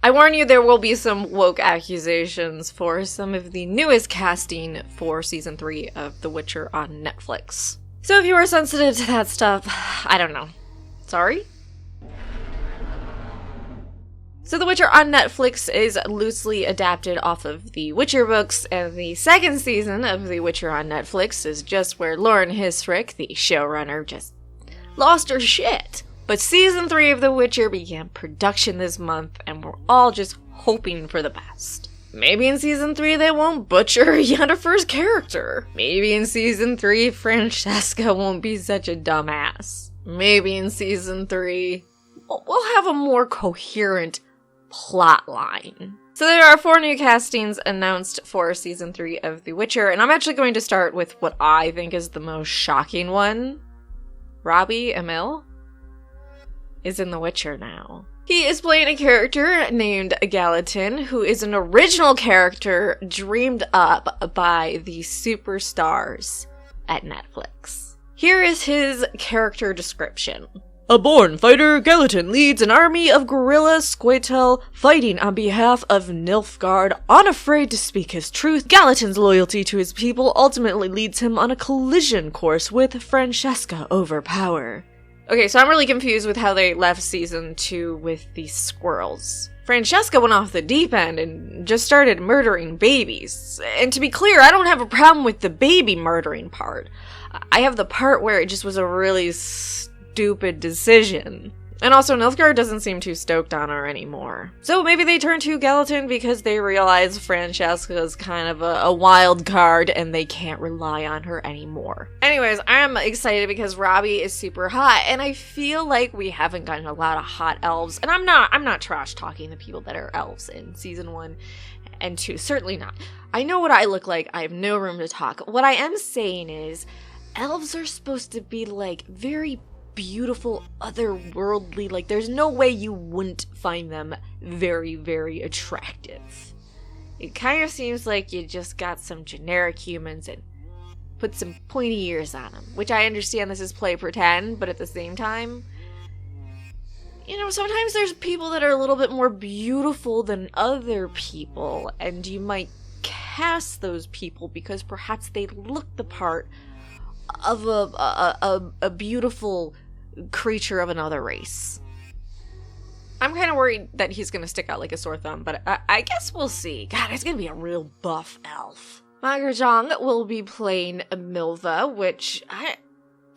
I warn you, there will be some woke accusations for some of the newest casting for season 3 of The Witcher on Netflix. So if you are sensitive to that stuff, I don't know. Sorry? So The Witcher on Netflix is loosely adapted off of the Witcher books, and the second season of The Witcher on Netflix is just where Lauren Hissrich, the showrunner, just lost her shit. But season 3 of The Witcher began production this month, and we're all just hoping for the best. Maybe in season 3 they won't butcher Yennefer's character. Maybe in season 3 Francesca won't be such a dumbass. Maybe in season 3 we'll have a more coherent plot line. So there are 4 new castings announced for season 3 of The Witcher, and I'm actually going to start with what I think is the most shocking one. Robbie Amell is in The Witcher now. He is playing a character named Gallatin, who is an original character dreamed up by the superstars at Netflix. Here is his character description. A born fighter, Gallatin leads an army of guerrilla Squatel fighting on behalf of Nilfgaard. Unafraid to speak his truth, Gallatin's loyalty to his people ultimately leads him on a collision course with Francesca over power. Okay, so I'm really confused with how they left season 2 with the squirrels. Francesca went off the deep end and just started murdering babies. And to be clear, I don't have a problem with the baby murdering part. I have the part where it just was a really stupid decision. And also, Nilfgaard doesn't seem too stoked on her anymore. So maybe they turn to Gallatin because they realize Francesca's kind of a wild card and they can't rely on her anymore. Anyways, I'm excited because Robbie is super hot, and I feel like we haven't gotten a lot of hot elves. And I'm not trash talking the people that are elves in season 1 and 2. Certainly not. I know what I look like. I have no room to talk. What I am saying is, elves are supposed to be like very beautiful, otherworldly, like there's no way you wouldn't find them very, very attractive. It kind of seems like you just got some generic humans and put some pointy ears on them, which I understand this is play pretend, but at the same time, you know, sometimes there's people that are a little bit more beautiful than other people, and you might cast those people because perhaps they look the part of a beautiful creature of another race. I'm kind of worried that he's going to stick out like a sore thumb, but I guess we'll see. God, it's going to be a real buff elf. Margaret Zhang will be playing Milva, which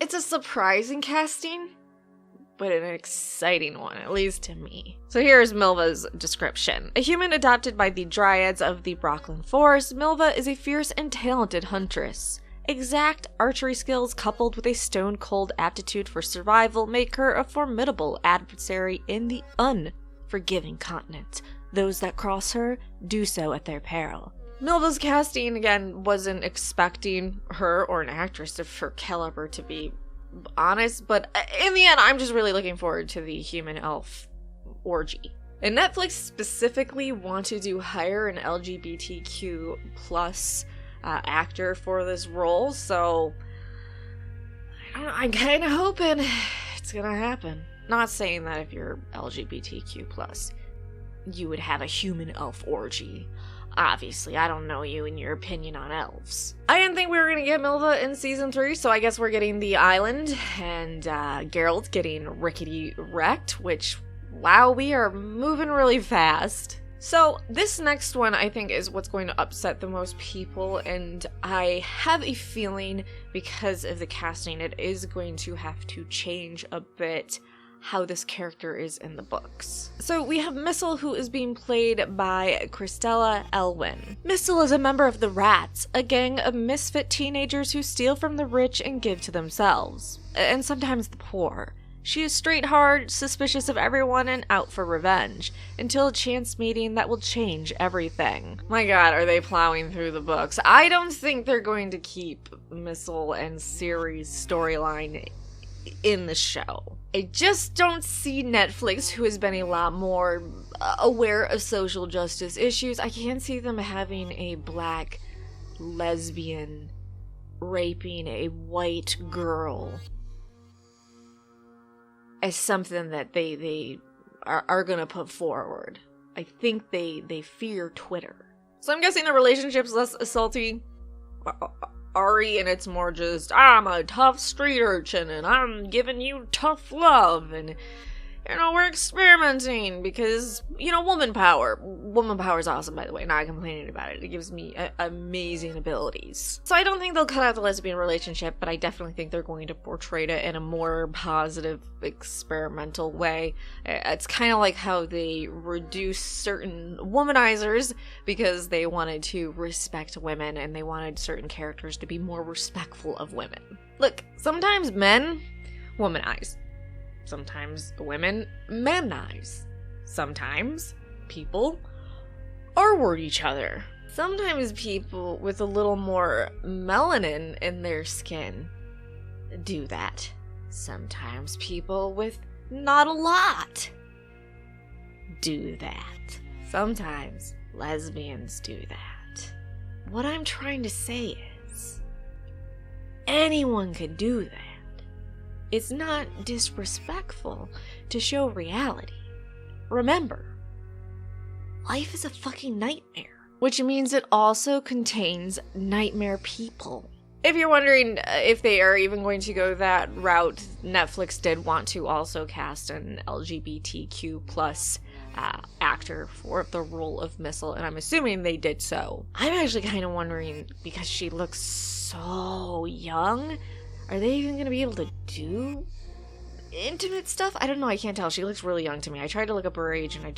it's a surprising casting, but an exciting one, at least to me. So here's Milva's description. A human adopted by the Dryads of the Brooklyn Forest, Milva is a fierce and talented huntress. Exact archery skills coupled with a stone-cold aptitude for survival make her a formidable adversary in the unforgiving continent. Those that cross her do so at their peril. Milva's casting, again, wasn't expecting her or an actress of her caliber, to be honest, but in the end, I'm just really looking forward to the human-elf orgy. And Netflix specifically wanted to hire an LGBTQ plus actor for this role, so I don't know, I'm kind of hoping it's gonna happen. Not saying that if you're LGBTQ plus, you would have a human elf orgy. Obviously, I don't know you and your opinion on elves. I didn't think we were gonna get Milva in season 3, so I guess we're getting the island, and Geralt getting rickety wrecked, which, wow, we are moving really fast. So this next one, I think, is what's going to upset the most people, and I have a feeling because of the casting, it is going to have to change a bit how this character is in the books. So we have Missel, who is being played by Kristella Elwyn. Missel is a member of the Rats, a gang of misfit teenagers who steal from the rich and give to themselves, and sometimes the poor. She is straight hard, suspicious of everyone, and out for revenge, until a chance meeting that will change everything. My god, are they plowing through the books? I don't think they're going to keep Missel and Ciri's storyline in the show. I just don't see Netflix, who has been a lot more aware of social justice issues, I can't see them having a black lesbian raping a white girl as something that they are gonna put forward. I think they fear Twitter. So I'm guessing the relationship's less salty. Ari, and it's more just, I'm a tough street urchin, and I'm giving you tough love, and, you know, we're experimenting, because, you know, woman power. Woman power is awesome, by the way, not complaining about it. It gives me amazing abilities. So I don't think they'll cut out the lesbian relationship, but I definitely think they're going to portray it in a more positive, experimental way. It's kind of like how they reduce certain womanizers because they wanted to respect women, and they wanted certain characters to be more respectful of women. Look, sometimes men womanize. Sometimes women manize. Sometimes people R-word each other. Sometimes people with a little more melanin in their skin do that. Sometimes people with not a lot do that. Sometimes lesbians do that. What I'm trying to say is, anyone can do that. It's not disrespectful to show reality. Remember, life is a fucking nightmare, which means it also contains nightmare people. If you're wondering if they are even going to go that route, Netflix did want to also cast an LGBTQ+ actor for the role of Missile, and I'm assuming they did so. I'm actually kind of wondering, because she looks so young, are they even going to be able to do intimate stuff? I don't know, I can't tell. She looks really young to me. I tried to look up her age and I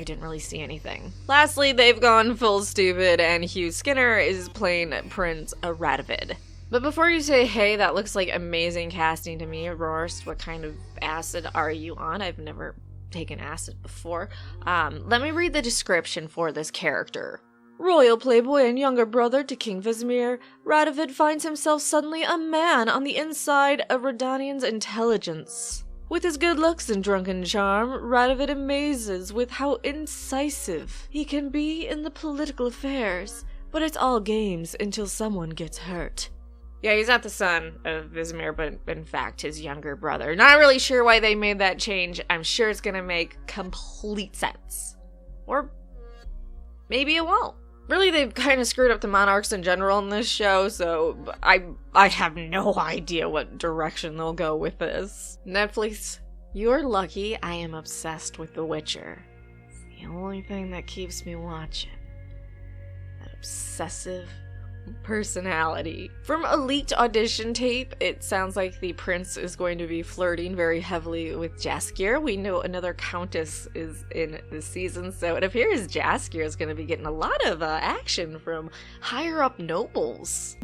didn't really see anything. Lastly, they've gone full stupid and Hugh Skinner is playing Prince let. But before you say, hey, that looks like amazing casting to me, Rawrist, what kind of acid are you on? I've never taken acid before. Let me read the description for this character. Royal playboy and younger brother to King Vizimir, Radovid finds himself suddenly a man on the inside of Redanian's intelligence. With his good looks and drunken charm, Radovid amazes with how incisive he can be in the political affairs, but it's all games until someone gets hurt. Yeah, he's not the son of Vizimir, but in fact his younger brother. Not really sure why they made that change. I'm sure it's gonna make complete sense. Or maybe it won't. Really, they've kind of screwed up the monarchs in general in this show, so I have no idea what direction they'll go with this. Netflix, you're lucky I am obsessed with The Witcher. It's the only thing that keeps me watching. That obsessive personality. From a leaked audition tape, it sounds like the prince is going to be flirting very heavily with Jaskier. We know another countess is in this season, so it appears Jaskier is going to be getting a lot of action from higher up nobles.